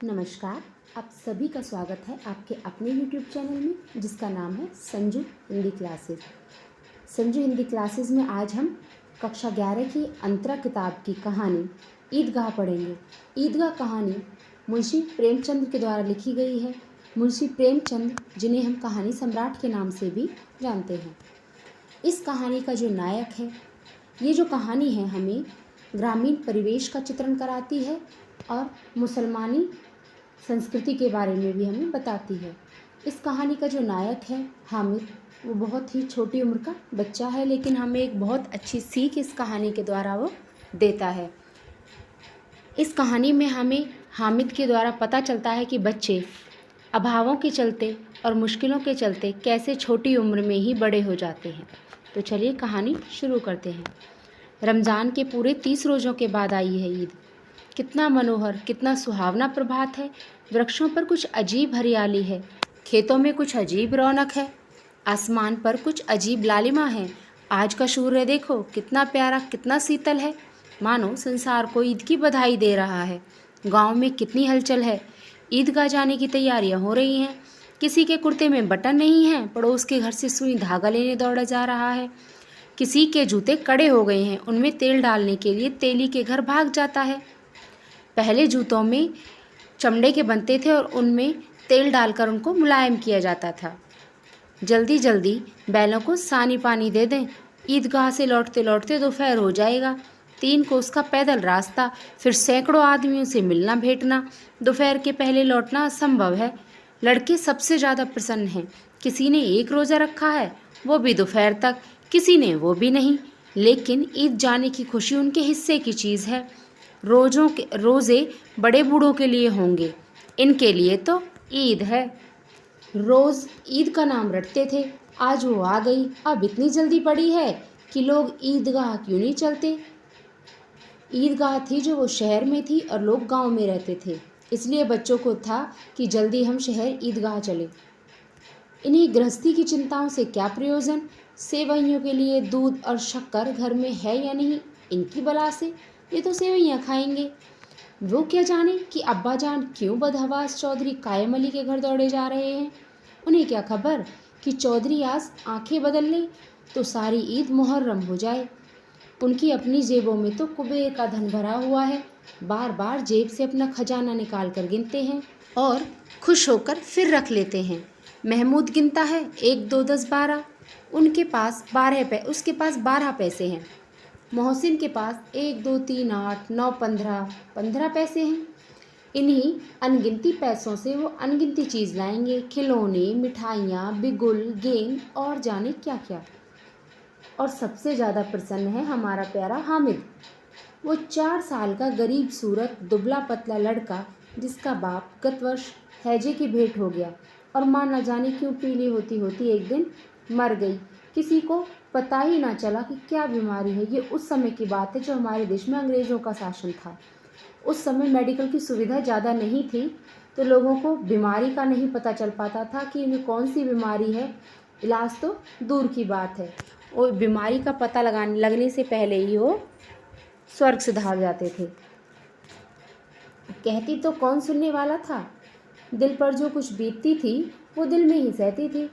नमस्कार। आप सभी का स्वागत है आपके अपने YouTube चैनल में जिसका नाम है संजू हिंदी क्लासेस। संजू हिंदी क्लासेस में आज हम कक्षा 11 की अंतरा किताब की कहानी ईदगाह पढ़ेंगे। ईदगाह कहानी मुंशी प्रेमचंद के द्वारा लिखी गई है। मुंशी प्रेमचंद, जिन्हें हम कहानी सम्राट के नाम से भी जानते हैं। इस कहानी का जो नायक है, ये जो कहानी है हमें ग्रामीण परिवेश का चित्रण कराती है और मुसलमानी संस्कृति के बारे में भी हमें बताती है। इस कहानी का जो नायक है हामिद, वो बहुत ही छोटी उम्र का बच्चा है, लेकिन हमें एक बहुत अच्छी सीख इस कहानी के द्वारा वो देता है। इस कहानी में हमें हामिद के द्वारा पता चलता है कि बच्चे अभावों के चलते और मुश्किलों के चलते कैसे छोटी उम्र में ही बड़े हो जाते हैं। तो चलिए कहानी शुरू करते हैं। रमज़ान के पूरे 30 रोज़ों के बाद आई है ईद। कितना मनोहर, कितना सुहावना प्रभात है। वृक्षों पर कुछ अजीब हरियाली है, खेतों में कुछ अजीब रौनक है, आसमान पर कुछ अजीब लालिमा है। आज का सूर्य देखो, कितना प्यारा, कितना शीतल है, मानो संसार को ईद की बधाई दे रहा है। गांव में कितनी हलचल है, ईदगाह जाने की तैयारियां हो रही हैं। किसी के कुर्ते में बटन नहीं है, पड़ोस के घर से सुई धागा लेने दौड़ा जा रहा है। किसी के जूते कड़े हो गए हैं, उनमें तेल डालने के लिए तेली के घर भाग जाता है। पहले जूतों में चमड़े के बनते थे और उनमें तेल डालकर उनको मुलायम किया जाता था। जल्दी जल्दी बैलों को सानी पानी दे दें, ईदगाह से लौटते लौटते दोपहर हो जाएगा। 3 कोस का पैदल रास्ता, फिर सैकड़ों आदमियों से मिलना भेंटना। दोपहर के पहले लौटना असंभव है। लड़के सबसे ज़्यादा प्रसन्न हैं। किसी ने 1 रोज़ा रखा है, वो भी दोपहर तक, किसी ने वो भी नहीं। लेकिन ईद जाने की खुशी उनके हिस्से की चीज़ है। रोज़े बड़े बूढ़ों के लिए होंगे, इनके लिए तो ईद है। रोज़ ईद का नाम रटते थे, आज वो आ गई। अब इतनी जल्दी पड़ी है कि लोग ईदगाह क्यों नहीं चलते। ईदगाह थी जो वो शहर में थी और लोग गांव में रहते थे, इसलिए बच्चों को था कि जल्दी हम शहर ईदगाह चले। इन्हीं गृहस्थी की चिंताओं से क्या प्रयोजन। सेवैयों के लिए दूध और शक्कर घर में है या नहीं, इनकी बला से ये तो सेवैयाँ खाएंगे। वो क्या जाने कि अब्बा जान क्यों बदहवास चौधरी कायम अली के घर दौड़े जा रहे हैं। उन्हें क्या खबर कि चौधरी आज आंखें बदल लें तो सारी ईद मुहर्रम हो जाए। उनकी अपनी जेबों में तो कुबेर का धन भरा हुआ है। बार बार जेब से अपना खजाना निकाल कर गिनते हैं और खुश होकर फिर रख लेते हैं। महमूद गिनता है 1 2 10 12। उसके पास 12 पैसे हैं। मोहसिन के पास 1 2 3 8 9 15 पैसे हैं। इन्हीं अनगिनती पैसों से वो अनगिनती चीज़ लाएंगे, खिलौने, मिठाइयाँ, बिगुल, गेंद और जाने क्या क्या। और सबसे ज़्यादा प्रसन्न है हमारा प्यारा हामिद, वो 4 साल का गरीब सूरत दुबला पतला लड़का, जिसका बाप गत वर्ष हैजे की भेंट हो गया और माँ न जाने क्यों पीली होती होती एक दिन मर गई। किसी को पता ही ना चला कि क्या बीमारी है। ये उस समय की बात है जो हमारे देश में अंग्रेज़ों का शासन था। उस समय मेडिकल की सुविधा ज़्यादा नहीं थी, तो लोगों को बीमारी का नहीं पता चल पाता था कि इन्हें कौन सी बीमारी है। इलाज तो दूर की बात है, और बीमारी का पता लगने से पहले ही वो स्वर्ग सिधार जाते थे। कहती तो कौन सुनने वाला था। दिल पर जो कुछ बीतती थी वो दिल में ही सहती थी,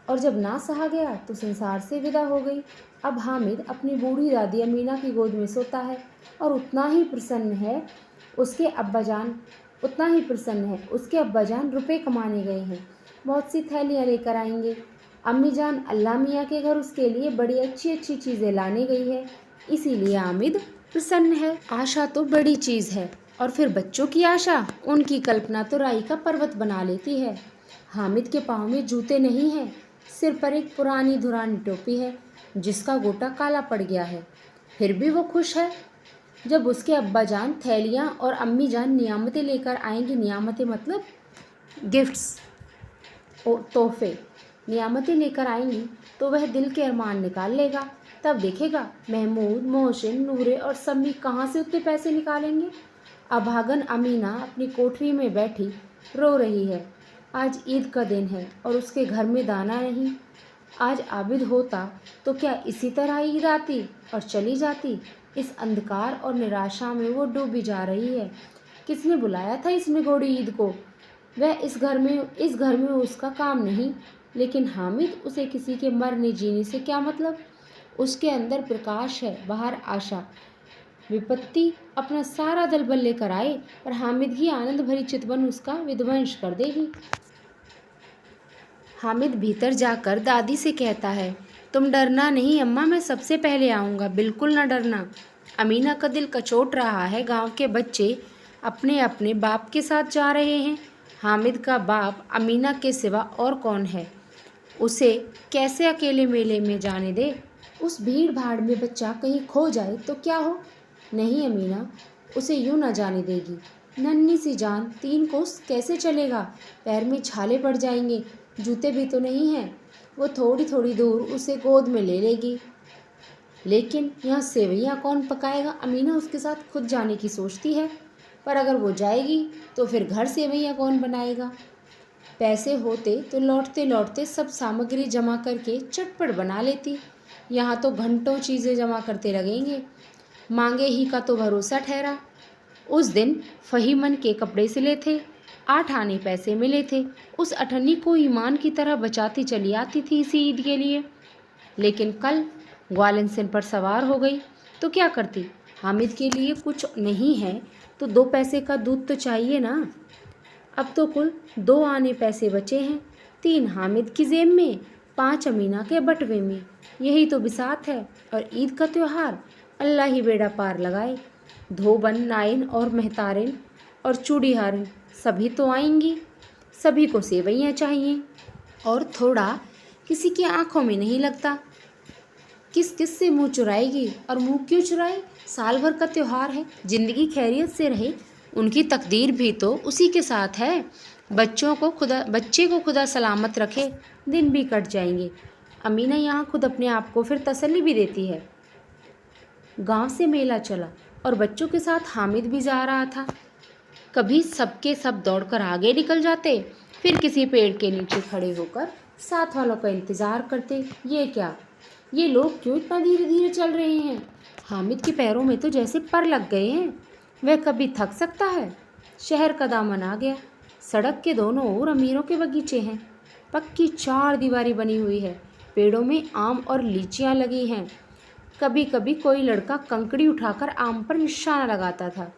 और जब ना सहा गया तो संसार से विदा हो गई। अब हामिद अपनी बूढ़ी दादी अमीना की गोद में सोता है और उतना ही प्रसन्न है उसके अब्बा जान रुपए कमाने गए हैं। बहुत सी थैलियाँ लेकर आएंगे। अम्मी जान अल्लाह मियाँ के घर उसके लिए बड़ी अच्छी अच्छी चीज़ें लाने गई है, इसीलिए हामिद प्रसन्न है। आशा तो बड़ी चीज़ है, और फिर बच्चों की आशा, उनकी कल्पना तो राई का पर्वत बना लेती है। हामिद के पाँव में जूते नहीं हैं, सिर पर एक पुरानी धुरानी टोपी है जिसका गोटा काला पड़ गया है। फिर भी वो खुश है। जब उसके अब्बा जान थैलियाँ और अम्मी जान नियामतें लेकर आएंगी, नियामतें मतलब गिफ्ट्स, तोहफे, नियामतें लेकर आएंगी, तो वह दिल के अरमान निकाल लेगा। तब देखेगा महमूद, मोहसिन, नूरे और सम्मी कहाँ से उतने पैसे निकालेंगे। अभागन अमीना अपनी कोठरी में बैठी रो रही है। आज ईद का दिन है और उसके घर में दाना नहीं। आज आबिद होता तो क्या इसी तरह ईद आती और चली जाती। इस अंधकार और निराशा में वो डूबी जा रही है। किसने बुलाया था इस निगोड़ी ईद को? वह इस घर में उसका काम नहीं, लेकिन हामिद, उसे किसी के मरने जीने से क्या मतलब? उसके अंदर प्रकाश है, बाहर आशा। विपत्ति अपना सारा दल बल लेकर आए, पर हामिद की आनंद भरी चितवन उसका विध्वंस कर देगी। हामिद भीतर जाकर दादी से कहता है, तुम डरना नहीं अम्मा, मैं सबसे पहले आऊँगा, बिल्कुल ना डरना। अमीना का दिल कचोट रहा है। गांव के बच्चे अपने अपने बाप के साथ जा रहे हैं। हामिद का बाप अमीना के सिवा और कौन है? उसे कैसे अकेले मेले में जाने दे? उस भीड़ भाड़ में बच्चा कहीं खो जाए तो क्या हो? नहीं अमीना, उसे यूं न जाने देगी। नन्ही सी जान 3 कोस कैसे चलेगा? पैर में छाले पड़ जाएंगे, जूते भी तो नहीं हैं। वो थोड़ी थोड़ी दूर उसे गोद में ले लेगी। लेकिन यहाँ सेवैयाँ कौन पकाएगा? अमीना उसके साथ खुद जाने की सोचती है, पर अगर वो जाएगी तो फिर घर सेवैयाँ कौन बनाएगा? पैसे होते तो लौटते लौटते सब सामग्री जमा करके चटपट बना लेती। यहाँ तो घंटों चीज़ें जमा करते लगेंगे। मांगे ही का तो भरोसा ठहरा। उस दिन फहीमन के कपड़े सिले थे, 8 आने पैसे मिले थे। उस अठन्नी को ईमान की तरह बचाती चली आती थी इसी ईद के लिए। लेकिन कल ग्वालिन सिर पर सवार हो गई तो क्या करती? हामिद के लिए कुछ नहीं है तो 2 पैसे का दूध तो चाहिए ना। अब तो कुल 2 आने पैसे बचे हैं, 3 हामिद की जेब में, 5 अमीना के बटवे में। यही तो बिसात है। और ईद का त्योहार, अल्लाह ही बेड़ा पार लगाए। धोबन, नाइन और मेहतारिन और चूड़ीहारिन सभी तो आएंगी। सभी को सेवैयाँ चाहिए। और थोड़ा किसी की आंखों में नहीं लगता। किस किस से मुंह चुराएगी? और मुंह क्यों चुराए? साल भर का त्योहार है, जिंदगी खैरियत से रहे। उनकी तकदीर भी तो उसी के साथ है। बच्चे को खुदा सलामत रखे, दिन भी कट जाएंगे। अमीना यहाँ खुद अपने आप को फिर तसल्ली भी देती है। गांव से मेला चला और बच्चों के साथ हामिद भी जा रहा था। कभी सबके सब दौड़कर आगे निकल जाते, फिर किसी पेड़ के नीचे खड़े होकर साथ वालों का इंतज़ार करते। ये क्या, ये लोग क्यों इतना धीरे धीरे चल रहे हैं? हामिद के पैरों में तो जैसे पर लग गए हैं। वह कभी थक सकता है? शहर का दामन आ गया। सड़क के दोनों ओर अमीरों के बगीचे हैं। पक्की 4 दीवारी बनी हुई है। पेड़ों में आम और लीचियाँ लगी हैं। कभी कभी कोई लड़का कंकड़ी उठाकर आम पर निशाना लगाता था।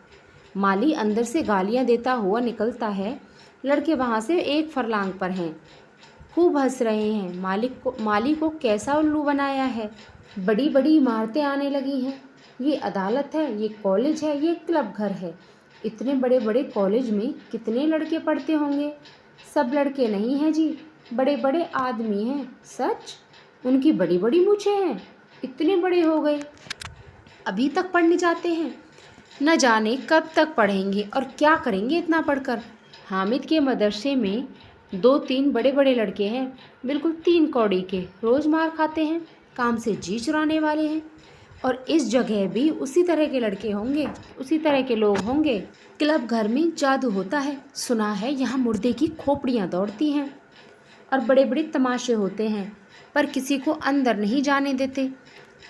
माली अंदर से गालियाँ देता हुआ निकलता है। लड़के वहाँ से 1 फरलांग पर हैं, खूब हंस रहे हैं। माली को कैसा उल्लू बनाया है। बड़ी बड़ी इमारतें आने लगी हैं। ये अदालत है, ये कॉलेज है, ये क्लब घर है। इतने बड़े बड़े कॉलेज में कितने लड़के पढ़ते होंगे? सब लड़के नहीं हैं जी, बड़े बड़े आदमी हैं। सच, उनकी बड़ी बड़ी मूछें हैं। इतने बड़े हो गए, अभी तक पढ़ने जाते हैं। न जाने कब तक पढ़ेंगे और क्या करेंगे इतना पढ़कर। हामिद के मदरसे में 2-3 बड़े बड़े लड़के हैं, बिल्कुल 3 कौड़ी के, रोज़ मार खाते हैं, काम से जी चुराने वाले हैं। और इस जगह भी उसी तरह के लड़के होंगे, उसी तरह के लोग होंगे। क्लब घर में जादू होता है, सुना है यहाँ मुर्दे की खोपड़ियाँ दौड़ती हैं और बड़े बड़े तमाशे होते हैं, पर किसी को अंदर नहीं जाने देते।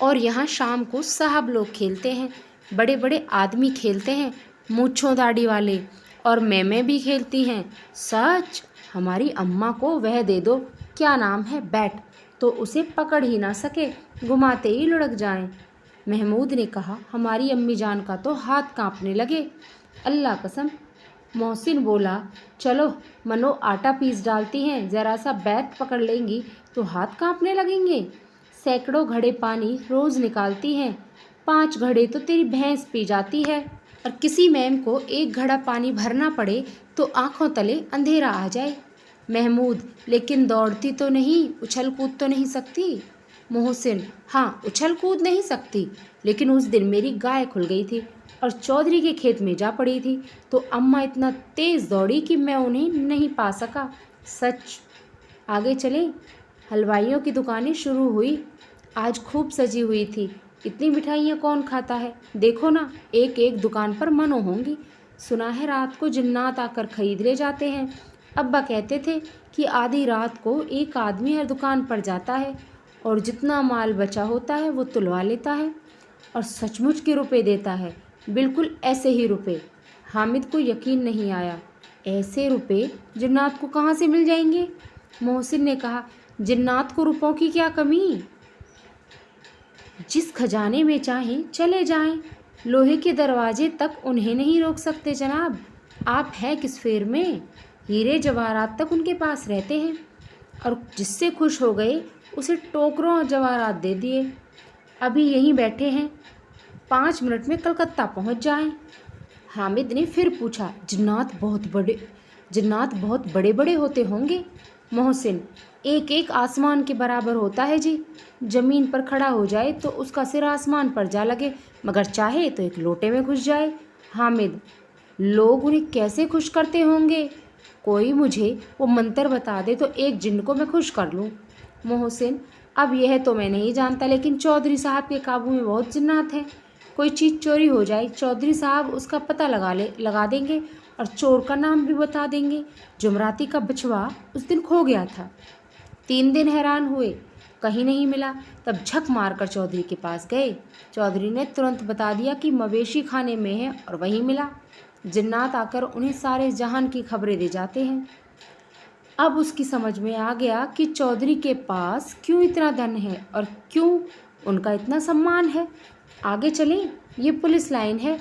और यहाँ शाम को साहब लोग खेलते हैं, बड़े बड़े आदमी खेलते हैं, मूंछों दाढ़ी वाले, और मैमें भी खेलती हैं। सच, हमारी अम्मा को वह दे दो, क्या नाम है, बैट, तो उसे पकड़ ही ना सके, घुमाते ही लुढ़क जाएं। महमूद ने कहा, हमारी अम्मी जान का तो हाथ कांपने लगे। अल्लाह कसम। मोहसिन बोला, चलो मनो आटा पीस डालती हैं, ज़रा सा बैट पकड़ लेंगी तो हाथ कांपने लगेंगे। सैकड़ों घड़े पानी रोज़ निकालती हैं, 5 घड़े तो तेरी भैंस पी जाती है। और किसी मैम को 1 घड़ा पानी भरना पड़े तो आँखों तले अंधेरा आ जाए। महमूद, लेकिन दौड़ती तो नहीं, उछल कूद तो नहीं सकती। मोहसिन, हाँ उछल कूद नहीं सकती, लेकिन उस दिन मेरी गाय खुल गई थी और चौधरी के खेत में जा पड़ी थी तो अम्मा इतना तेज़ दौड़ी कि मैं उन्हें नहीं पा सका। सच। आगे चले। हलवाइयों की दुकानें शुरू हुई। आज खूब सजी हुई थी। इतनी मिठाइयाँ कौन खाता है? देखो ना, एक एक दुकान पर मनो होंगी। सुना है रात को जिन्नात आकर खरीद ले जाते हैं। अब्बा कहते थे कि आधी रात को एक आदमी हर दुकान पर जाता है और जितना माल बचा होता है वो तुलवा लेता है और सचमुच के रुपए देता है, बिल्कुल ऐसे ही रुपए। हामिद को यकीन नहीं आया। ऐसे रुपए जिन्नात को कहाँ से मिल जाएंगे? मोहसिन ने कहा, जिन्नात को रुपयों की क्या कमी, जिस खजाने में चाहें चले जाएं, लोहे के दरवाजे तक उन्हें नहीं रोक सकते जनाब। आप हैं किस फेर में? हीरे जवाहरात तक उनके पास रहते हैं, और जिससे खुश हो गए उसे टोकरों जवाहरात दे दिए। अभी यहीं बैठे हैं, 5 मिनट में कलकत्ता पहुंच जाएं। हामिद ने फिर पूछा, जिन्नात बहुत बड़े बड़े होते होंगे? मोहसिन, एक एक आसमान के बराबर होता है जी। ज़मीन पर खड़ा हो जाए तो उसका सिर आसमान पर जा लगे, मगर चाहे तो एक लोटे में घुस जाए। हामिद, लोग उन्हें कैसे खुश करते होंगे? कोई मुझे वो मंत्र बता दे तो एक जिन्न को मैं खुश कर लूँ। मोहसिन, अब यह तो मैं नहीं जानता, लेकिन चौधरी साहब के काबू में बहुत जिन्नात हैं। कोई चीज़ चोरी हो जाए, चौधरी साहब उसका पता लगा देंगे और चोर का नाम भी बता देंगे। जुमराती का बछवा उस दिन खो गया था। 3 दिन हैरान हुए, कहीं नहीं मिला। तब झक मारकर चौधरी के पास गए। चौधरी ने तुरंत बता दिया कि मवेशी खाने में है, और वहीं मिला। जिन्नात आकर उन्हें सारे जहान की खबरें दे जाते हैं। अब उसकी समझ में आ गया कि चौधरी के पास क्यों इतना धन है और क्यों उनका इतना सम्मान है। आगे चलें, ये पुलिस लाइन है,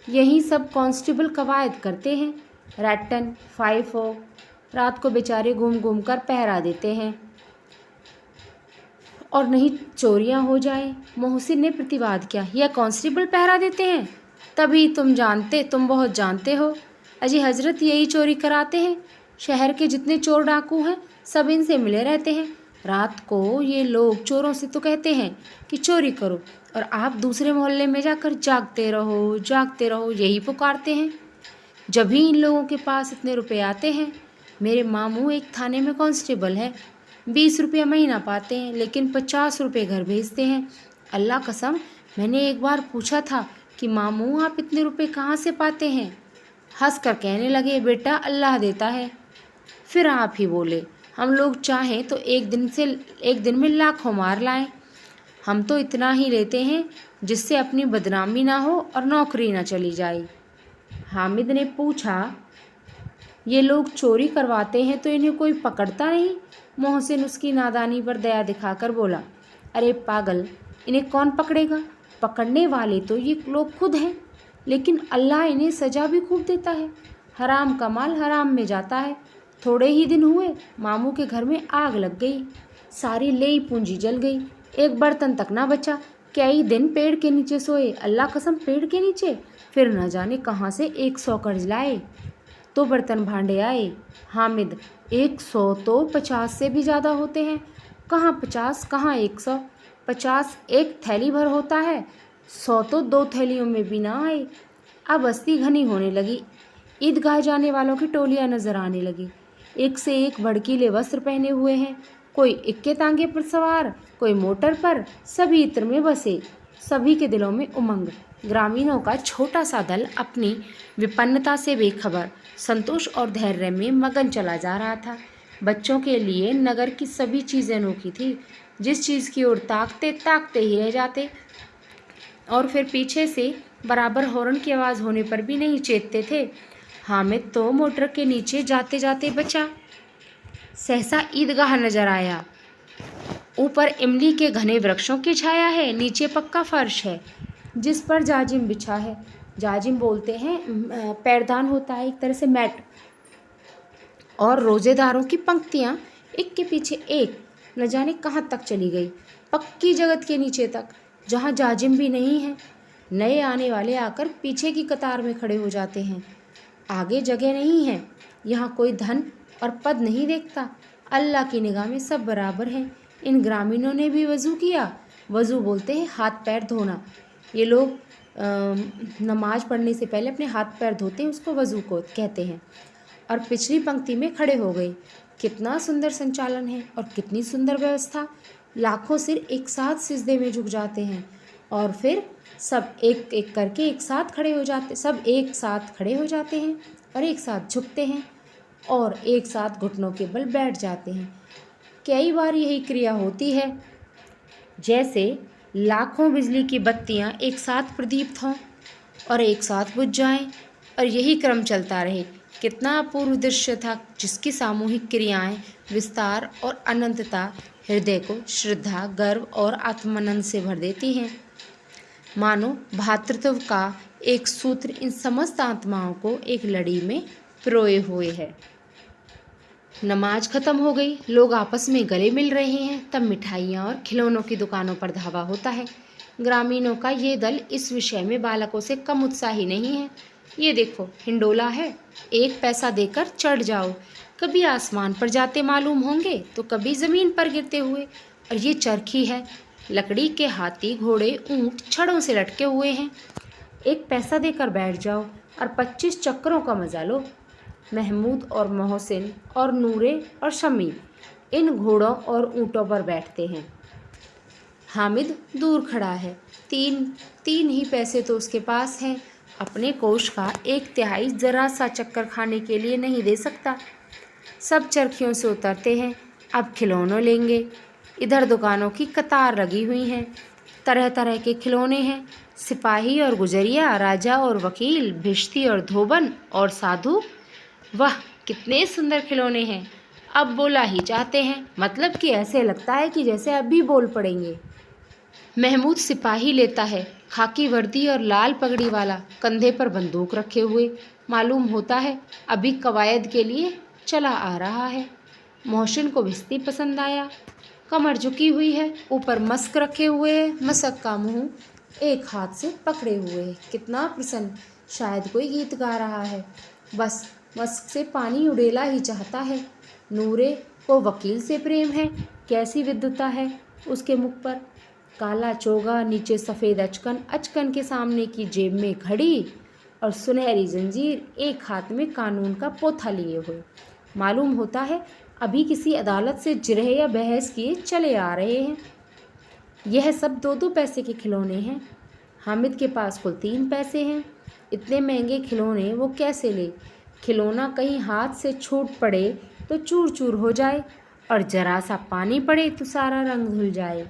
यहीं सब कांस्टेबल कवायद करते हैं। रैटन, फाइफो रात को बेचारे घूम घूम कर पहरा देते हैं, और नहीं चोरियां हो जाए। मोहसिन ने प्रतिवाद किया, यह कांस्टेबल पहरा देते हैं? तभी तुम बहुत जानते हो। अजी हजरत, यही चोरी कराते हैं। शहर के जितने चोर डाकू हैं सब इनसे मिले रहते हैं। रात को ये लोग चोरों से तो कहते हैं कि चोरी करो, और आप दूसरे मोहल्ले में जाकर जागते रहो यही पुकारते हैं। जब भी इन लोगों के पास इतने रुपए आते हैं। मेरे मामू एक थाने में कांस्टेबल है, 20 रुपया महीना पाते हैं, लेकिन 50 रुपये घर भेजते हैं। अल्लाह कसम, मैंने एक बार पूछा था कि मामू आप इतने रुपए कहाँ से पाते हैं? हंस कर कहने लगे, बेटा अल्लाह देता है। फिर आप ही बोले, हम लोग चाहें तो एक दिन में लाखों मार लाएं। हम तो इतना ही लेते हैं जिससे अपनी बदनामी ना हो और नौकरी ना चली जाए। हामिद ने पूछा, ये लोग चोरी करवाते हैं तो इन्हें कोई पकड़ता नहीं? मोहसिन उसकी नादानी पर दया दिखाकर बोला, अरे पागल, इन्हें कौन पकड़ेगा? पकड़ने वाले तो ये लोग खुद हैं, लेकिन अल्लाह इन्हें सज़ा भी खूब देता है। हराम का माल हराम में जाता है। थोड़े ही दिन हुए, मामू के घर में आग लग गई, सारी लेई पूंजी जल गई, एक बर्तन तक ना बचा। कई दिन पेड़ के नीचे सोए, अल्लाह कसम पेड़ के नीचे। फिर न जाने कहाँ से 100 कर्ज लाए तो बर्तन भांडे आए। हामिद, 100 तो 50 से भी ज़्यादा होते हैं। कहाँ 50, कहाँ 100। 50 एक थैली भर होता है, 100 तो 2 थैलियों में भी ना आए। अब बस्ती घनी होने लगी, ईदगाह जाने वालों की टोलियां नजर आने लगी। एक से एक भड़कीले वस्त्र पहने हुए हैं, कोई इक्के तांगे पर सवार, कोई मोटर पर, सभी इत्र में बसे, सभी के दिलों में उमंग। ग्रामीणों का छोटा सा दल अपनी विपन्नता से बेखबर संतोष और धैर्य में मगन चला जा रहा था। बच्चों के लिए नगर की सभी चीज़ें अनोखी थी। जिस चीज़ की ओर ताकते ही रह जाते, और फिर पीछे से बराबर हॉर्न की आवाज़ होने पर भी नहीं चेतते थे। हामिद तो मोटर के नीचे जाते जाते बचा। सहसा ईदगाह नजर आया। ऊपर इमली के घने वृक्षों की छाया है, नीचे पक्का फर्श है जिस पर जाजिम बिछा है। जाजिम बोलते हैं पैरदान होता है, एक तरह से मैट, और रोजेदारों की पंक्तियाँ एक के पीछे एक न जाने कहाँ तक चली गई, पक्की जगत के नीचे तक, जहाँ जाजिम भी नहीं है। नए आने वाले आकर पीछे की कतार में खड़े हो जाते हैं। आगे जगह नहीं है। यहाँ कोई धन और पद नहीं देखता। अल्लाह की निगाह में सब बराबर हैं। इन ग्रामीणों ने भी वज़ू किया। वज़ू बोलते हैं हाथ पैर धोना। ये लोग नमाज पढ़ने से पहले अपने हाथ पैर धोते हैं, उसको वज़ू को कहते हैं। और पिछली पंक्ति में खड़े हो गए। कितना सुंदर संचालन है और कितनी सुंदर व्यवस्था। लाखों सिर एक साथ सिजदे में झुक जाते हैं, और फिर सब एक एक करके एक साथ खड़े हो जाते, सब एक साथ खड़े हो जाते हैं और एक साथ झुकते हैं और एक साथ घुटनों के बल बैठ जाते हैं। कई बार यही क्रिया होती है, जैसे लाखों बिजली की बत्तियां एक साथ प्रदीप्त हों और एक साथ बुझ जाएं। और यही क्रम चलता रहे। कितना अपूर्व दृश्य था, जिसकी सामूहिक क्रियाएं, विस्तार और अनंतता हृदय को श्रद्धा, गर्व और आत्मानंद से भर देती हैं। मानो भ्रातृत्व का एक सूत्र इन समस्त आत्माओं को एक लड़ी में पिरोए हुए है। नमाज खत्म हो गई, लोग आपस में गले मिल रहे हैं, तब मिठाइयाँ और खिलौनों की दुकानों पर धावा होता है। ग्रामीणों का ये दल इस विषय में बालकों से कम उत्साही नहीं है। ये देखो, हिंडोला है, 1 पैसा देकर चढ़ जाओ। कभी आसमान पर जाते मालूम होंगे तो कभी ज़मीन पर गिरते हुए। और ये चरखी है, लकड़ी के हाथी, घोड़े, ऊँट छड़ों से लटके हुए हैं। 1 पैसा देकर बैठ जाओ और 25 चक्करों का मज़ा लो। महमूद और मोहसिन और नूरे और शमी इन घोड़ों और ऊँटों पर बैठते हैं। हामिद दूर खड़ा है। तीन ही पैसे तो उसके पास हैं। अपने कोष का 1/3 जरा सा चक्कर खाने के लिए नहीं दे सकता। सब चरखियों से उतरते हैं, अब खिलौनों लेंगे। इधर दुकानों की कतार लगी हुई हैं, तरह तरह के खिलौने हैं। सिपाही और गुजरिया, राजा और वकील, भिश्ती और धोबन और साधु। वाह, कितने सुंदर खिलौने हैं। अब बोला ही चाहते हैं, मतलब कि ऐसे लगता है कि जैसे अभी बोल पड़ेंगे। महमूद सिपाही लेता है, खाकी वर्दी और लाल पगड़ी वाला, कंधे पर बंदूक रखे हुए। मालूम होता है अभी कवायद के लिए चला आ रहा है। मोहसिन को भिश्ती पसंद आया, कमर झुकी हुई है, ऊपर मस्क रखे हुए है, मसक का मुंह एक हाथ से पकड़े हुए है। कितना प्रसन्न, शायद कोई गीत गा रहा है। बस मस्क से पानी उड़ेला ही चाहता है। नूरे को वकील से प्रेम है, कैसी विद्वता है उसके मुख पर। काला चोगा, नीचे सफ़ेद अचकन, अचकन के सामने की जेब में घड़ी और सुनहरी जंजीर, एक हाथ में कानून का पोथा लिए हुए। मालूम होता है अभी किसी अदालत से जिरह या बहस किए चले आ रहे हैं। यह सब 2-2 पैसे के खिलौने हैं। हामिद के पास कुल 3 पैसे हैं। इतने महंगे खिलौने वो कैसे ले? खिलौना कहीं हाथ से छूट पड़े तो चूर चूर हो जाए, और जरा सा पानी पड़े तो सारा रंग धुल जाए।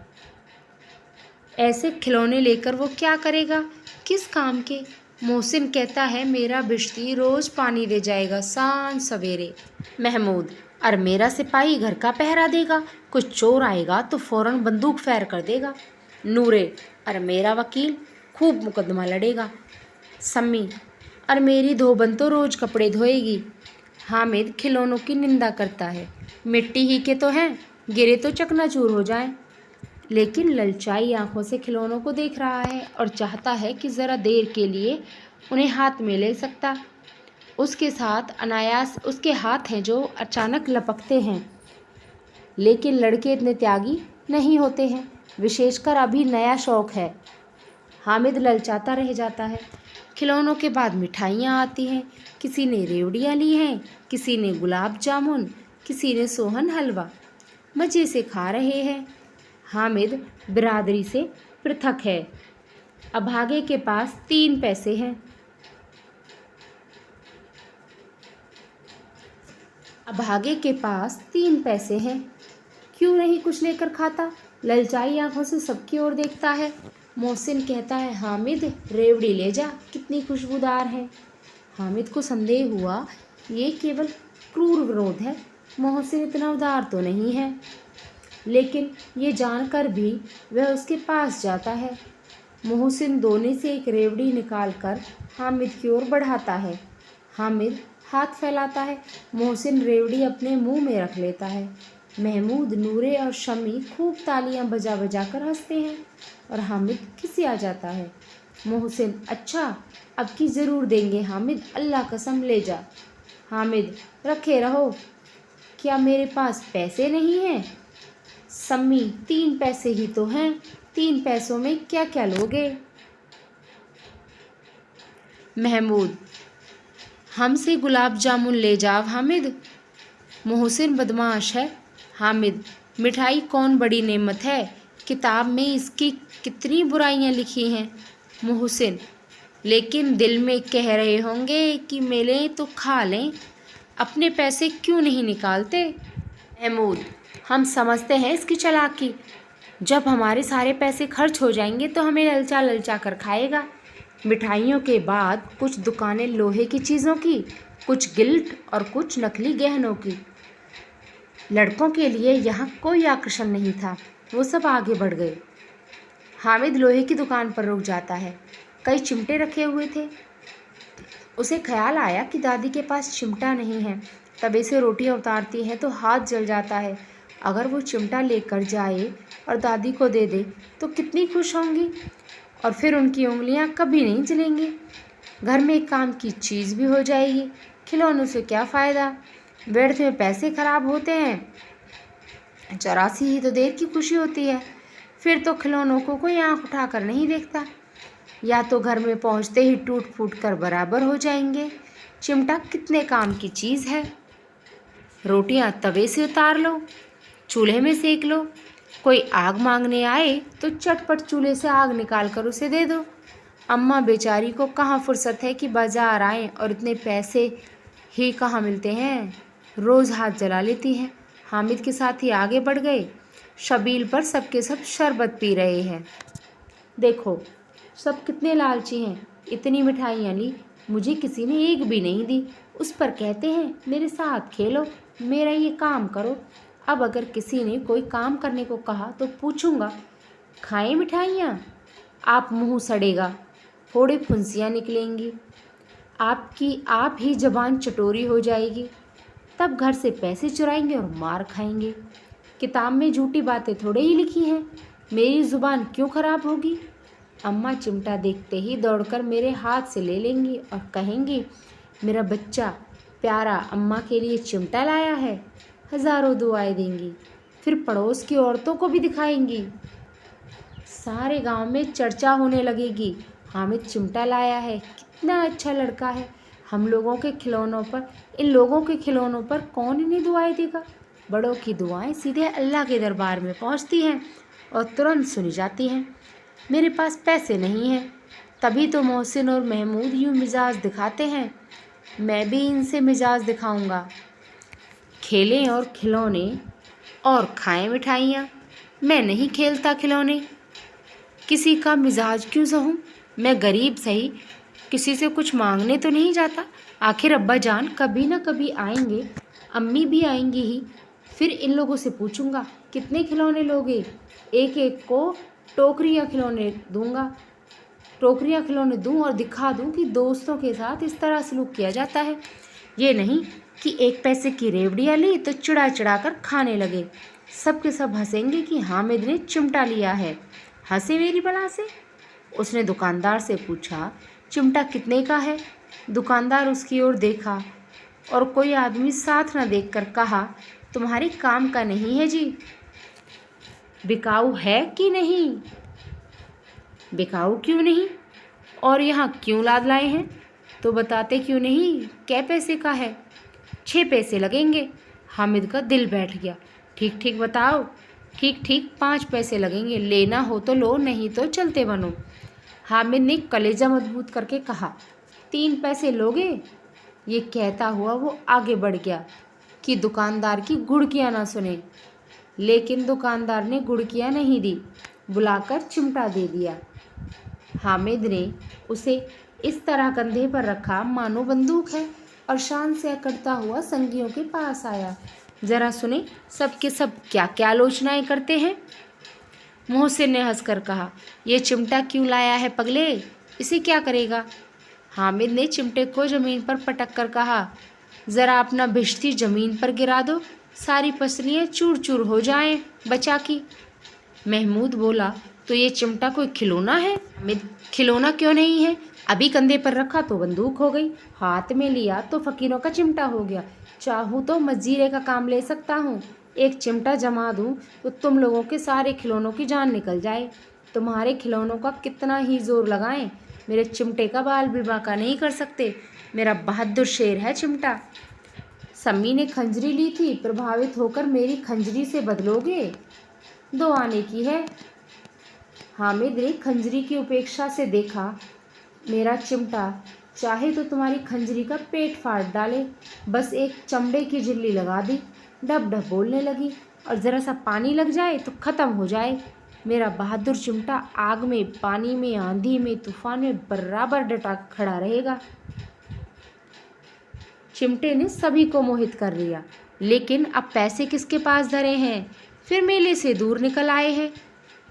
ऐसे खिलौने लेकर वो क्या करेगा, किस काम के? मोहसिन कहता है मेरा भिश्ती रोज़ पानी दे जाएगा सांझ सवेरे। महमूद, और मेरा सिपाही घर का पहरा देगा, कुछ चोर आएगा तो फ़ौरन बंदूक फायर कर देगा। नूरे, और मेरा वकील खूब मुकदमा लड़ेगा। सम्मी, और मेरी धोबन तो रोज़ कपड़े धोएगी। हामिद खिलौनों की निंदा करता है, मिट्टी ही के तो हैं, गिरे तो चकनाचूर हो जाएं। लेकिन ललचाई आंखों से खिलौनों को देख रहा है और चाहता है कि ज़रा देर के लिए उन्हें हाथ में ले सकता। उसके साथ अनायास उसके हाथ हैं जो अचानक लपकते हैं। लेकिन लड़के इतने त्यागी नहीं होते हैं, विशेषकर अभी नया शौक़ है। हामिद ललचाता रह जाता है। खिलौनों के बाद मिठाइयाँ आती हैं। किसी ने रेवड़ियाँ ली हैं, किसी ने गुलाब जामुन, किसी ने सोहन हलवा। मज़े से खा रहे हैं। हामिद बिरादरी से पृथक है। अभागे के पास 3 पैसे हैं। अभागे के पास 3 पैसे हैं। क्यों नहीं कुछ लेकर खाता? ललचाई आंखों से सबकी ओर देखता है। मोहसिन कहता है, हामिद रेवड़ी ले जा, कितनी खुशबूदार है। हामिद को संदेह हुआ ये केवल क्रूर विरोध है, मोहसिन इतना उदार तो नहीं है। लेकिन ये जानकर भी वह उसके पास जाता है। मोहसिन दोने से एक रेवड़ी निकालकर हामिद की ओर बढ़ाता है। हामिद हाथ फैलाता है। मोहसिन रेवड़ी अपने मुंह में रख लेता है। महमूद, नूरे और शमी खूब तालियां बजा बजा कर हंसते हैं और हामिद खिसिया जाता है। मोहसिन, अच्छा अब की ज़रूर देंगे हामिद, अल्लाह कसम ले जा। हामिद, रखे रहो, क्या मेरे पास पैसे नहीं हैं? सम्मी, 3 पैसे ही तो हैं, 3 पैसों में क्या क्या लोगे? महमूद, हमसे गुलाब जामुन ले जाओ हामिद। मोहसिन बदमाश है। हामिद, मिठाई कौन बड़ी नेमत है, किताब में इसकी कितनी बुराइयां लिखी हैं। मोहसिन, लेकिन दिल में कह रहे होंगे कि मिलें तो खा लें, अपने पैसे क्यों नहीं निकालते? महमूद, हम समझते हैं इसकी चालाकी, जब हमारे सारे पैसे खर्च हो जाएंगे तो हमें ललचा ललचा कर खाएगा। मिठाइयों के बाद कुछ दुकानें लोहे की चीज़ों की, कुछ गिल्ट और कुछ नकली गहनों की। लड़कों के लिए यहाँ कोई आकर्षण नहीं था, वो सब आगे बढ़ गए। हामिद लोहे की दुकान पर रुक जाता है। कई चिमटे रखे हुए थे। उसे ख्याल आया कि दादी के पास चिमटा नहीं है। तवे से रोटियां उतारती है तो हाथ जल जाता है। अगर वो चिमटा लेकर जाए और दादी को दे दे तो कितनी खुश होंगी, और फिर उनकी उंगलियां कभी नहीं जलेंगी। घर में एक काम की चीज़ भी हो जाएगी। खिलौनों से क्या फ़ायदा, व्यर्थ में पैसे खराब होते हैं। 84 ही तो देर की खुशी होती है। फिर तो खिलौनों को कोई आँख उठाकर नहीं देखता, या तो घर में पहुंचते ही टूट फूट कर बराबर हो जाएंगे। चिमटा कितने काम की चीज़ है। रोटियां तवे से उतार लो, चूल्हे में सेक लो। कोई आग मांगने आए तो चटपट चूल्हे से आग निकाल कर उसे दे दो। अम्मा बेचारी को कहाँ फुर्सत है कि बाजार आए, और इतने पैसे ही कहाँ मिलते हैं। रोज़ हाथ जला लेती हैं। हामिद के साथ ही आगे बढ़ गए। शबील पर सबके सब शरबत पी रहे हैं। देखो सब कितने लालची हैं। इतनी मिठाइयाँ ली, मुझे किसी ने एक भी नहीं दी। उस पर कहते हैं मेरे साथ खेलो, मेरा ये काम करो। अब अगर किसी ने कोई काम करने को कहा तो पूछूंगा, खाएं मिठाइयाँ? आप मुंह सड़ेगा, थोड़ी फुंसियाँ निकलेंगी, आपकी आप ही जबान चटोरी हो जाएगी। तब घर से पैसे चुराएंगे और मार खाएंगे। किताब में झूठी बातें थोड़े ही लिखी हैं, मेरी ज़ुबान क्यों खराब होगी। अम्मा चिमटा देखते ही दौड़कर मेरे हाथ से ले लेंगी और कहेंगी, मेरा बच्चा प्यारा अम्मा के लिए चिमटा लाया है। हज़ारों दुआएं देंगी। फिर पड़ोस की औरतों को भी दिखाएंगी। सारे गांव में चर्चा होने लगेगी, हामिद चिमटा लाया है, कितना अच्छा लड़का है। हम लोगों के खिलौनों पर, इन लोगों के खिलौनों पर कौन इन्हें दुआएं देगा। बड़ों की दुआएं सीधे अल्लाह के दरबार में पहुंचती हैं और तुरंत सुनी जाती हैं। मेरे पास पैसे नहीं हैं, तभी तो मोहसिन और महमूद यूँ मिजाज दिखाते हैं। मैं भी इनसे मिजाज दिखाऊंगा। खेलें और खिलौने और खाएं मिठाइयाँ। मैं नहीं खेलता खिलौने, किसी का मिजाज क्यों सहूँ। मैं गरीब सही, किसी से कुछ मांगने तो नहीं जाता। आखिर अब्बा जान कभी ना कभी आएंगे, अम्मी भी आएंगी ही। फिर इन लोगों से पूछूंगा, कितने खिलौने लोगे। एक एक को टोकरियाँ खिलौने दूँ और दिखा दूँ कि दोस्तों के साथ इस तरह सलूक किया जाता है। ये नहीं कि 1 पैसे की रेवड़ियाँ ली तो चिढ़ा चिढ़ा कर खाने लगे। सब के सब हंसेंगे कि हामिद ने चिमटा लिया है। हंसे मेरी बला से। उसने दुकानदार से पूछा, चिमटा कितने का है। दुकानदार उसकी ओर देखा और कोई आदमी साथ न देखकर कहा, तुम्हारे काम का नहीं है जी। बिकाऊ है कि नहीं। बिकाऊ क्यों नहीं, और यहाँ क्यों लाद लाए हैं, तो बताते क्यों नहीं। कै पैसे का है। 6 पैसे लगेंगे। हामिद का दिल बैठ गया। ठीक ठीक बताओ। ठीक ठीक 5 पैसे लगेंगे। लेना हो तो लो, नहीं तो चलते बनो। हामिद ने कलेजा मजबूत करके कहा, 3 पैसे लोगे। ये कहता हुआ वो आगे बढ़ गया कि दुकानदार की गुड़कियाँ ना सुने। लेकिन दुकानदार ने गुड़कियाँ नहीं दी, बुलाकर चिमटा दे दिया। हामिद ने उसे इस तरह कंधे पर रखा मानो बंदूक है, और शान से अकड़ता हुआ संगियों के पास आया। जरा सुने सब के सब क्या क्या आलोचनाएं करते हैं। मोहसिन ने हंसकर कहा, ये चिमटा क्यों लाया है पगले, इसे क्या करेगा। हामिद ने चिमटे को ज़मीन पर पटक कर कहा, ज़रा अपना भिश्ती ज़मीन पर गिरा दो, सारी पसलियाँ चूर चूर हो जाएं बचा की। महमूद बोला, तो ये चिमटा कोई खिलौना है। हामिद, खिलौना क्यों नहीं है, अभी कंधे पर रखा तो बंदूक हो गई, हाथ में लिया तो फ़कीरों का चिमटा हो गया। चाहूँ तो मजीरे का काम ले सकता हूँ। एक चिमटा जमा दूँ तो तुम लोगों के सारे खिलौनों की जान निकल जाए। तुम्हारे खिलौनों का कितना ही जोर लगाएं, मेरे चिमटे का बाल भी बांका नहीं कर सकते। मेरा बहादुर शेर है चिमटा। सम्मी ने खंजरी ली थी, प्रभावित होकर मेरी खंजरी से बदलोगे। 2 आने की है। हामिद ने खंजरी की उपेक्षा से देखा, मेरा चिमटा चाहे तो तुम्हारी खंजरी का पेट फाड़ डाले। बस एक चमड़े की झिल्ली लगा दी, डब डब बोलने लगी, और ज़रा सा पानी लग जाए तो ख़त्म हो जाए। मेरा बहादुर चिमटा आग में, पानी में, आंधी में, तूफान में बराबर डटा खड़ा रहेगा। चिमटे ने सभी को मोहित कर लिया, लेकिन अब पैसे किसके पास धरे हैं? फिर मेले से दूर निकल आए हैं।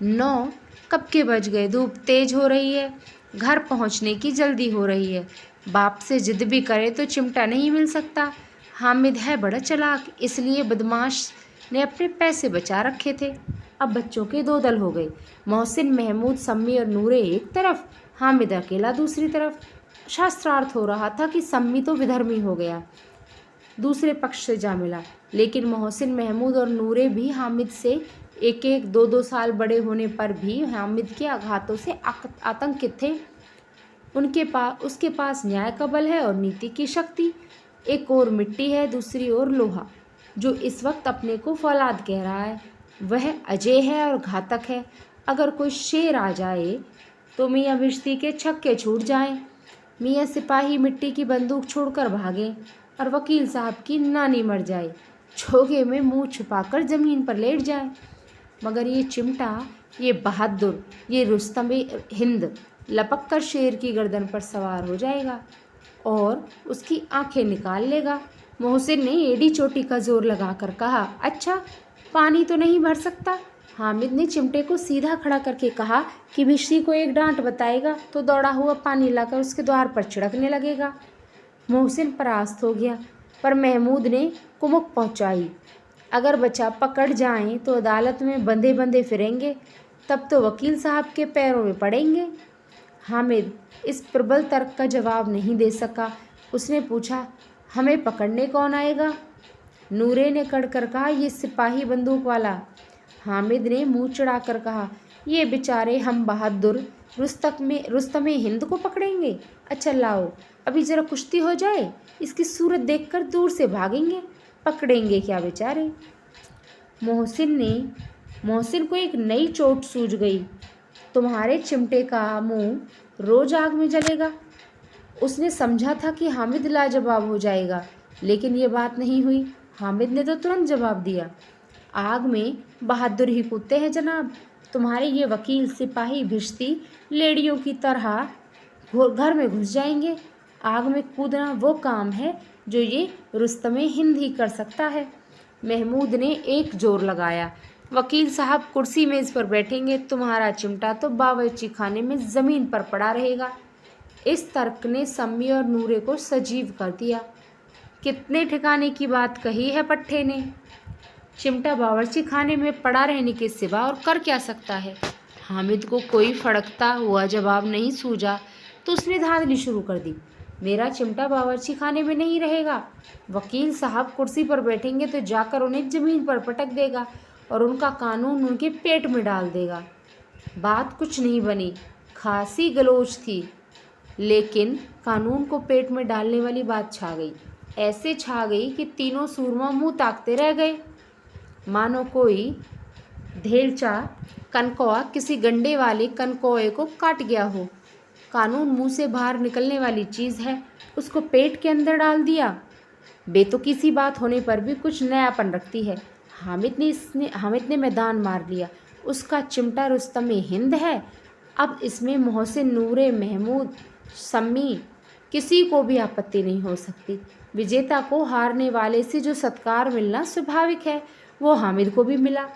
9 कब के बज गए, धूप तेज हो रही है, घर पहुंचने की जल्दी हो रही है। बाप से जिद भी करे तो चिमटा नहीं मिल सकता। हामिद है बड़ा चालाक, इसलिए बदमाश ने अपने पैसे बचा रखे थे। अब बच्चों के 2 दल हो गए, मोहसिन, महमूद, सम्मी और नूरे एक तरफ, हामिद अकेला दूसरी तरफ। शास्त्रार्थ हो रहा था कि सम्मी तो विधर्मी हो गया, दूसरे पक्ष से जा मिला, लेकिन मोहसिन, महमूद और नूरे भी हामिद से 1-1, 2-2 साल बड़े होने पर भी हामिद के आघातों से आतंकित थे। उसके पास न्याय का बल है और नीति की शक्ति। एक और मिट्टी है, दूसरी ओर लोहा, जो इस वक्त अपने को फौलाद कह रहा है। वह अजय है और घातक है। अगर कोई शेर आ जाए तो मियाँ भिश्ती के छक्के छूट जाएं, मियाँ सिपाही मिट्टी की बंदूक छोड़कर भागें और वकील साहब की नानी मर जाए, छोगे में मुंह छुपाकर ज़मीन पर लेट जाए। मगर ये चिमटा, ये बहादुर, ये रुस्तमे हिंद लपक कर शेर की गर्दन पर सवार हो जाएगा और उसकी आंखें निकाल लेगा। मोहसिन ने एड़ी चोटी का जोर लगाकर कहा, अच्छा पानी तो नहीं भर सकता? हामिद ने चिमटे को सीधा खड़ा करके कहा कि भिश्ती को एक डांट बताएगा तो दौड़ा हुआ पानी लाकर उसके द्वार पर छिड़कने लगेगा। मोहसिन परास्त हो गया, पर महमूद ने कुमुक पहुंचाई, अगर बच्चा पकड़ जाएं तो अदालत में बंधे बंधे फिरेंगे, तब तो वकील साहब के पैरों में पड़ेंगे। हामिद इस प्रबल तर्क का जवाब नहीं दे सका। उसने पूछा, हमें पकड़ने कौन आएगा? नूरे ने कड़कर कहा, ये सिपाही बंदूक वाला। हामिद ने मुंह चढ़ाकर कहा, ये बेचारे हम बहादुर रुस्तमे हिंद को पकड़ेंगे? अच्छा लाओ, अभी जरा कुश्ती हो जाए, इसकी सूरत देखकर दूर से भागेंगे, पकड़ेंगे क्या बेचारे। मोहसिन को एक नई चोट सूझ गई। तुम्हारे चिमटे का मुंह रोज आग में जलेगा। उसने समझा था कि हामिद लाजवाब हो जाएगा, लेकिन ये बात नहीं हुई। हामिद ने तो तुरंत जवाब दिया, आग में बहादुर ही कूदते हैं जनाब। तुम्हारे ये वकील, सिपाही, भिश्ती लेडियों की तरह घर में घुस जाएंगे। आग में कूदना वो काम है जो ये रुस्तमे हिंद ही कर सकता है। महमूद ने एक जोर लगाया, वकील साहब कुर्सी मेज़ पर बैठेंगे, तुम्हारा चिमटा तो बावर्ची खाने में ज़मीन पर पड़ा रहेगा। इस तर्क ने सम्मी और नूरे को सजीव कर दिया। कितने ठिकाने की बात कही है पट्टे ने। चिमटा बावर्ची खाने में पड़ा रहने के सिवा और कर क्या सकता है? हामिद को कोई फड़कता हुआ जवाब नहीं सूझा तो उसने धांधली शुरू कर दी, मेरा चिमटा बावर्ची खाने में नहीं रहेगा। वकील साहब कुर्सी पर बैठेंगे तो जाकर उन्हें ज़मीन पर पटक देगा और उनका कानून उनके पेट में डाल देगा। बात कुछ नहीं बनी, खासी गलोच थी, लेकिन कानून को पेट में डालने वाली बात छा गई। ऐसे छा गई कि तीनों सूरमा मुंह ताकते रह गए, मानो कोई धेलचा कनकौआ किसी गंडे वाले कनकौए को काट गया हो। कानून मुंह से बाहर निकलने वाली चीज़ है, उसको पेट के अंदर डाल दिया। बेतुकी सी बात होने पर भी कुछ नयापन रखती है। हामिद ने मैदान मार लिया। उसका चिमटा रुस्तमे हिंद है। अब इसमें मोहसिन, नूरे, महमूद, सम्मी किसी को भी आपत्ति नहीं हो सकती। विजेता को हारने वाले से जो सत्कार मिलना स्वाभाविक है, वो हामिद को भी मिला।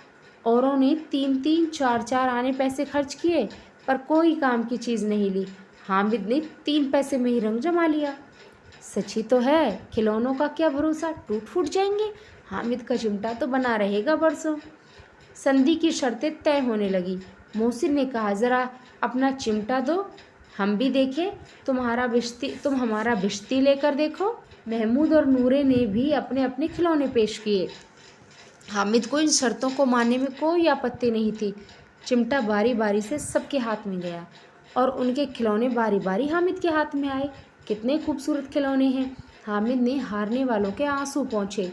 औरों ने 3-3, 4-4 आने पैसे खर्च किए, पर कोई काम की चीज़ नहीं ली। हामिद ने 3 पैसे में ही रंग जमा लिया। सच ही तो है, खिलौनों का क्या भरोसा, टूट फूट जाएंगे। हामिद का चिमटा तो बना रहेगा बरसों। संधि की शर्तें तय होने लगी। मोहसिन ने कहा, ज़रा अपना चिमटा दो, हम भी देखें। तुम हमारा भिश्ती लेकर देखो। महमूद और नूरे ने भी अपने अपने खिलौने पेश किए। हामिद को इन शर्तों को मानने में कोई आपत्ति नहीं थी। चिमटा बारी बारी से सबके हाथ में गया और उनके खिलौने बारी बारी हामिद के हाथ में आए। कितने खूबसूरत खिलौने हैं। हामिद ने हारने वालों के आंसू पोंछे।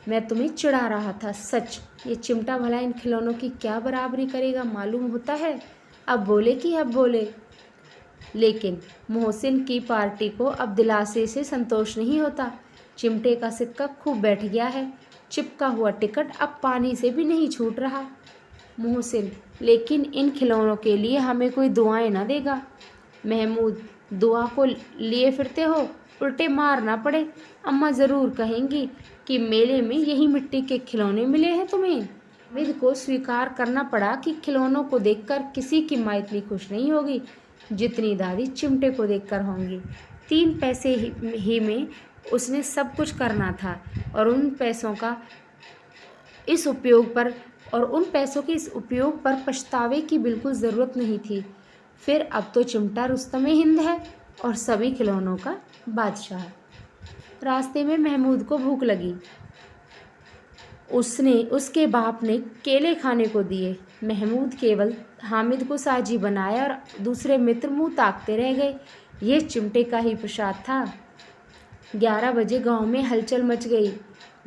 मैं तुम्हें चिढ़ा रहा था, सच। ये चिमटा भला इन खिलौनों की क्या बराबरी करेगा मालूम होता है। अब बोले। लेकिन मोहसिन की पार्टी को अब दिलासे से संतोष नहीं होता। चिमटे का सिक्का खूब बैठ गया है। चिपका हुआ टिकट अब पानी से भी नहीं छूट रहा। मोहसिन, लेकिन इन खिलौनों के लिए हमें कोई दुआएं ना देगा। महमूद, दुआ को लिए फिरते हो, उल्टे मार ना पड़े। अम्मा ज़रूर कहेंगी कि मेले में यही मिट्टी के खिलौने मिले हैं तुम्हें। हामिद को स्वीकार करना पड़ा कि खिलौनों को देखकर किसी की माँ इतनी खुश नहीं होगी जितनी दादी चिमटे को देखकर होंगी। 3 पैसे ही में उसने सब कुछ करना था और उन पैसों के इस उपयोग पर पछतावे की बिल्कुल ज़रूरत नहीं थी। फिर अब तो चिमटा रुस्तमे हिंद है और सभी खिलौनों का बादशाह। रास्ते में महमूद को भूख लगी। उसके बाप ने केले खाने को दिए। महमूद केवल हामिद को साजी बनाया और दूसरे मित्र मुंह ताकते रह गए। ये चिमटे का ही प्रसाद था। 11 बजे गांव में हलचल मच गई।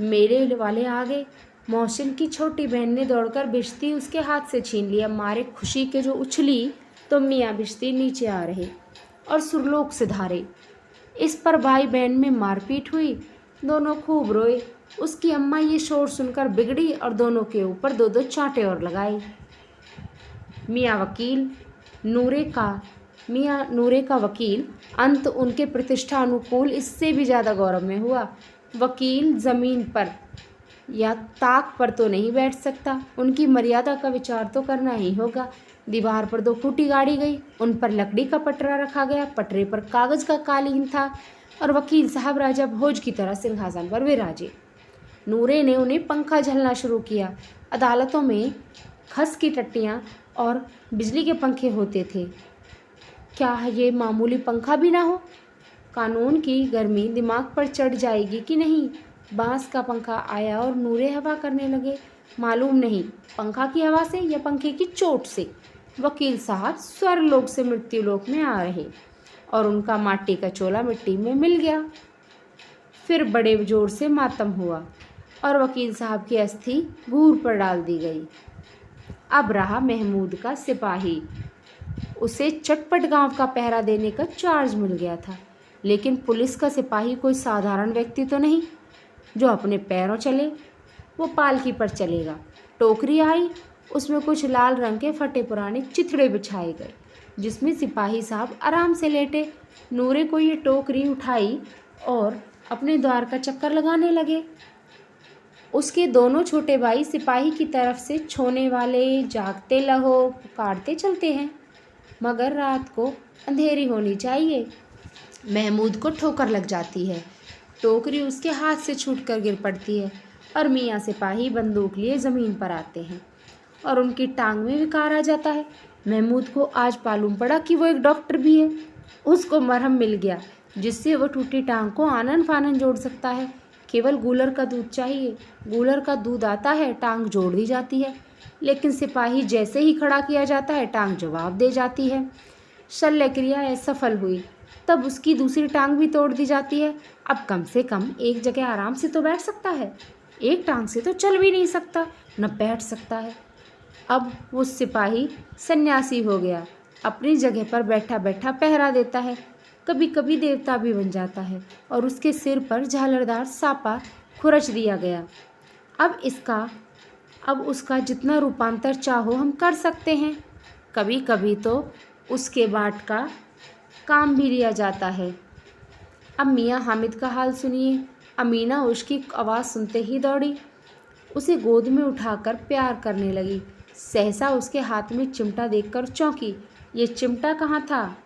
मेले वाले आ गए। मोहसिन की छोटी बहन ने दौड़कर भिश्ती उसके हाथ से छीन लिया। मारे खुशी के जो उछली तो मियाँ भिश्ती नीचे आ रहे और सुरलोक से धारे। इस पर भाई बहन में मारपीट हुई। दोनों खूब रोए। उसकी अम्मा ये शोर सुनकर बिगड़ी और दोनों के ऊपर 2-2 चांटे और लगाई। मियाँ नूरे का वकील अंत उनके प्रतिष्ठा अनुकूल इससे भी ज़्यादा गौरव में हुआ। वकील ज़मीन पर या ताक पर तो नहीं बैठ सकता, उनकी मर्यादा का विचार तो करना ही होगा। दीवार पर 2 खूंटी गाड़ी गई, उन पर लकड़ी का पटरा रखा गया। पटरे पर कागज़ का कालीन था और वकील साहब राजा भोज की तरह सिंहासन पर विराजे। नूरे ने उन्हें पंखा झलना शुरू किया। अदालतों में खस की टट्टियाँ और बिजली के पंखे होते थे, क्या ये मामूली पंखा भी ना हो? कानून की गर्मी दिमाग पर चढ़ जाएगी कि नहीं? बांस का पंखा आया और नूरे हवा करने लगे। मालूम नहीं पंखा की हवा से या पंखे की चोट से वकील साहब स्वर्गलोक से मृत्युलोक में आ रहे और उनका माटी का चोला मिट्टी में मिल गया। फिर बड़े जोर से मातम हुआ और वकील साहब की अस्थि घूर पर डाल दी गई। अब रहा महमूद का सिपाही। उसे चटपट गांव का पहरा देने का चार्ज मिल गया था, लेकिन पुलिस का सिपाही कोई साधारण व्यक्ति तो नहीं जो अपने पैरों चले। वो पालकी पर चलेगा। टोकरी आई, उसमें कुछ लाल रंग के फटे पुराने चिथड़े बिछाए गए जिसमें सिपाही साहब आराम से लेटे। नूरे को ये टोकरी उठाई और अपने द्वार का चक्कर लगाने लगे। उसके दोनों छोटे भाई सिपाही की तरफ से छोने वाले जागते लहो पुकारते चलते हैं, मगर रात को अंधेरी होनी चाहिए। महमूद को ठोकर लग जाती है। टोकरी उसके हाथ से छूटकर गिर पड़ती है और मियाँ सिपाही बंदूक लिए ज़मीन पर आते हैं और उनकी टांग में विकार आ जाता है। महमूद को आज मालूम पड़ा कि वो एक डॉक्टर भी है। उसको मरहम मिल गया जिससे वो टूटी टांग को आनन फानन जोड़ सकता है। केवल गूलर का दूध चाहिए। गूलर का दूध आता है, टांग जोड़ दी जाती है, लेकिन सिपाही जैसे ही खड़ा किया जाता है टांग जवाब दे जाती है। शल्य क्रिया असफल हुई, तब उसकी दूसरी टांग भी तोड़ दी जाती है। अब कम से कम एक जगह आराम से तो बैठ सकता है, एक टांग से तो चल भी नहीं सकता, न बैठ सकता है। अब वो सिपाही सन्यासी हो गया, अपनी जगह पर बैठा बैठा पहरा देता है। कभी कभी देवता भी बन जाता है और उसके सिर पर झालरदार सापा खुरच दिया गया। अब उसका जितना रूपांतर चाहो हम कर सकते हैं। कभी कभी तो उसके बाट का काम भी लिया जाता है। अब मियाँ हामिद का हाल सुनिए। अमीना उसकी आवाज़ सुनते ही दौड़ी, उसे गोद में उठाकर प्यार करने लगी। सहसा उसके हाथ में चिमटा देखकर चौंकी। ये चिमटा कहाँ था?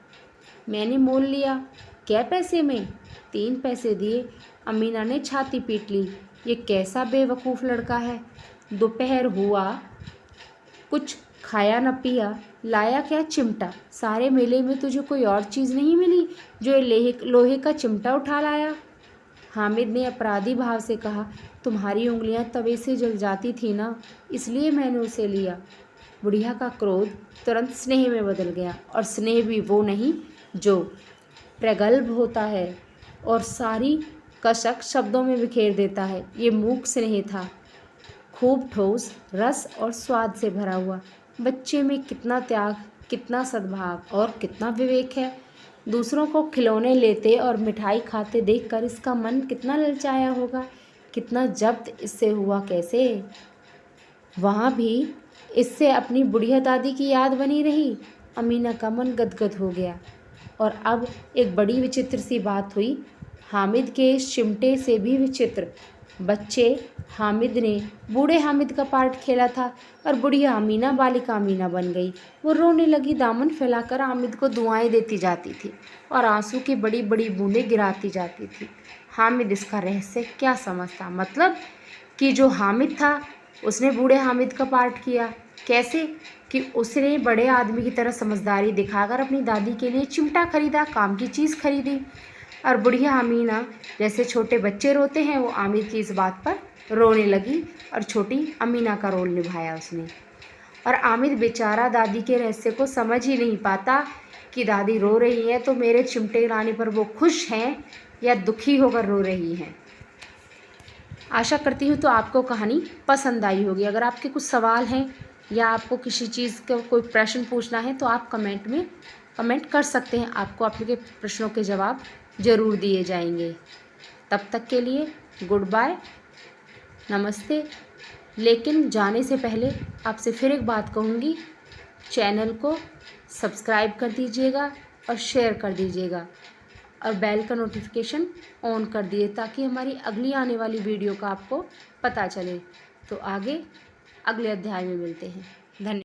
मैंने मोल लिया। क्या पैसे में? 3 पैसे दिए। अमीना ने छाती पीट ली। ये कैसा बेवकूफ़ लड़का है। दोपहर हुआ, कुछ खाया न पिया, लाया क्या? चिमटा। सारे मेले में तुझे कोई और चीज़ नहीं मिली जो लोहे का चिमटा उठा लाया? हामिद ने अपराधी भाव से कहा, तुम्हारी उंगलियां तवे से जल जाती थी ना, इसलिए मैंने उसे लिया। बुढ़िया का क्रोध तुरंत स्नेह में बदल गया, और स्नेह भी वो नहीं जो प्रगल्भ होता है और सारी कसक शब्दों में बिखेर देता है। ये मूक स्नेह था, खूब ठोस, रस और स्वाद से भरा हुआ। बच्चे में कितना त्याग, कितना सद्भाव और कितना विवेक है। दूसरों को खिलौने लेते और मिठाई खाते देखकर इसका मन कितना ललचाया होगा। कितना जब्त इससे हुआ कैसे। वहाँ भी इससे अपनी बुढ़िया दादी की याद बनी रही। अमीना का मन गदगद हो गया। और अब एक बड़ी विचित्र सी बात हुई। हामिद के इस चिमटे से भी विचित्र। बच्चे हामिद ने बूढ़े हामिद का पार्ट खेला था और बुढ़िया अमीना बालिका अमीना बन गई। वो रोने लगी, दामन फैलाकर हामिद को दुआएं देती जाती थी और आंसू की बड़ी बड़ी बूंदें गिराती जाती थी। हामिद इसका रहस्य क्या समझता? मतलब कि जो हामिद था उसने बूढ़े हामिद का पार्ट किया। कैसे? कि उसने बड़े आदमी की तरह समझदारी दिखाकर अपनी दादी के लिए चिमटा खरीदा, काम की चीज़ खरीदी। और बुढ़िया अमीना जैसे छोटे बच्चे रोते हैं, वो हामिद की इस बात पर रोने लगी और छोटी अमीना का रोल निभाया उसने। और हामिद बेचारा दादी के रहस्य को समझ ही नहीं पाता कि दादी रो रही है तो मेरे चिमटे लाने पर वो खुश हैं या दुखी होकर रो रही हैं। आशा करती हूँ तो आपको कहानी पसंद आई होगी। अगर आपके कुछ सवाल हैं या आपको किसी चीज़ का कोई प्रश्न पूछना है तो आप कमेंट में कमेंट कर सकते हैं। आपको आपके प्रश्नों के जवाब ज़रूर दिए जाएंगे। तब तक के लिए गुड बाय, नमस्ते। लेकिन जाने से पहले आपसे फिर एक बात कहूँगी, चैनल को सब्सक्राइब कर दीजिएगा और शेयर कर दीजिएगा और बेल का नोटिफिकेशन ऑन कर दिए ताकि हमारी अगली आने वाली वीडियो का आपको पता चले। तो आगे अगले अध्याय में मिलते हैं। धन्यवाद।